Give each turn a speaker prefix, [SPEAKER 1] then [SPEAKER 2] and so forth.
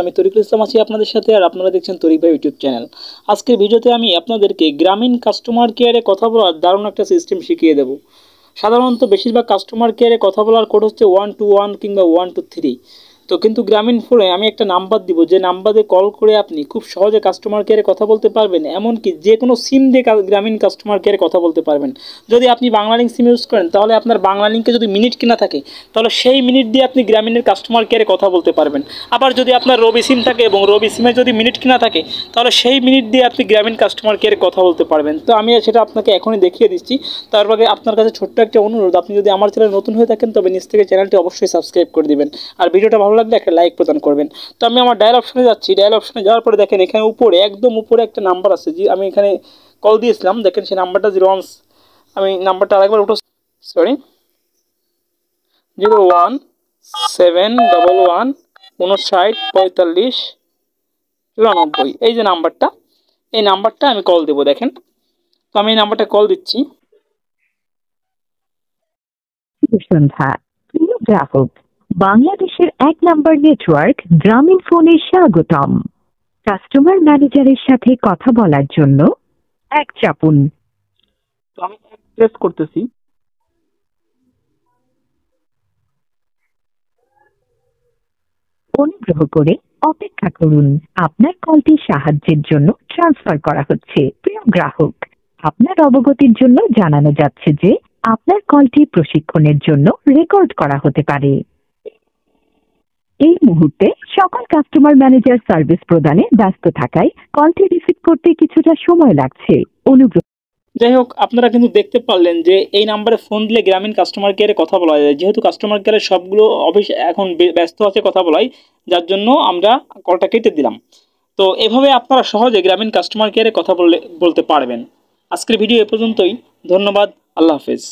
[SPEAKER 1] আমি তরিকুল ইসলাম আছি আপনাদের সাথে, আর আপনারা দেখছেন তরিক ভাই ইউটিউব চ্যানেল। আজকের ভিডিওতে আমি আপনাদেরকে গ্রামীণ কাস্টমার কেয়ারে কথা বলার দারুণ একটা সিস্টেম শিখিয়ে দেব। সাধারণত বেশিরভাগ কাস্টমার কেয়ারে কথা বলার কোড হচ্ছে 121 কিংবা 123। তো কিন্তু গ্রামীণ ফোনে আমি একটা নাম্বার দিব, যে নাম্বারে কল করে আপনি খুব সহজে কাস্টমার কেয়ারে কথা বলতে পারবেন, এমনকি যে কোনো সিম দিয়ে গ্রামীণ কাস্টমার কেয়ারে কথা বলতে পারবেন। যদি আপনি বাংলা লিঙ্ক সিম ইউজ করেন, তাহলে আপনার বাংলা লিঙ্কে যদি মিনিট কিনা থাকে, তাহলে সেই মিনিট দিয়ে আপনি গ্রামীণের কাস্টমার কেয়ারে কথা বলতে পারবেন। আবার যদি আপনার রবি সিম থাকে এবং রবি সিমে যদি মিনিট কিনা থাকে, তাহলে সেই মিনিট দিয়ে আপনি গ্রামীণ কাস্টমার কেয়ারে কথা বলতে পারবেন। তো আমি সেটা আপনাকে এখনই দেখিয়ে দিচ্ছি। তার আগে আপনার কাছে ছোট্ট একটা অনুরোধ, আপনি যদি আমার চ্যানেল নতুন হয়ে থাকেন তবে নিচ থেকে চ্যানেলটি অবশ্যই সাবস্ক্রাইব করে দিবেন, আর ভিডিওটা ভালো লাগলে একটা লাইক প্রদান করবেন। তো আমি আমার ডায়াল অপশনে যাচ্ছি। ডায়াল অপশনে যাওয়ার পরে দেখেন এখানে উপরে, একদম উপরে একটা নাম্বার আছে, যে আমি এখানে কল দিয়েছিলাম। দেখেন সেই নাম্বারটা 01, আমি নাম্বারটা আরেকবার উঠো, সরি, 01711594594। এই যে নাম্বারটা, এই নাম্বারটা আমি কল দেবো। দেখেন, তো আমি এই নাম্বারটা কল দিচ্ছি।
[SPEAKER 2] সন্ধ্যা প্রিয় গ্রাহক, বাংলাদেশের 1 নাম্বার নেটওয়ার্ক গ্রামীণ ফোনে স্বাগতম। কাস্টমার ম্যানেজারের সাথে কথা বলার জন্য 1 চাপুন।
[SPEAKER 1] তো আমি প্রেস করতেছি।
[SPEAKER 2] অনুগ্রহ করে অপেক্ষা করুন, আপনার কলটি সাহায্যের জন্য ট্রান্সফার করা হচ্ছে। প্রিয় গ্রাহক, আপনার অবগতির জন্য জানানো যাচ্ছে যে আপনার কলটি প্রশিক্ষণের জন্য রেকর্ড করা হতে পারে। এই মুহূর্তে সকল কাস্টমার ম্যানেজার সার্ভিস প্রদানে ব্যস্ত থাকায় কলটি রিসিভ করতে কিছুটা সময় লাগছে। অনুগ্রহ।
[SPEAKER 1] যাই হোক, আপনারা কিন্তু দেখতে পারলেন যে এই নাম্বারে ফোন দিলে গ্রামীণ কাস্টমার কেয়ারে কথা বলা যায়। যেহেতু কাস্টমার কেয়ারের সবগুলো অফিস এখন ব্যস্ত আছে কথা বলাই, যার জন্য আমরা কলটা কেটে দিলাম। তো এভাবে আপনারা সহজে গ্রামীণ কাস্টমার কেয়ারে কথা বলতে পারবেন। আজকের ভিডিও এ পর্যন্তই। ধন্যবাদ। আল্লাহ হাফেজ।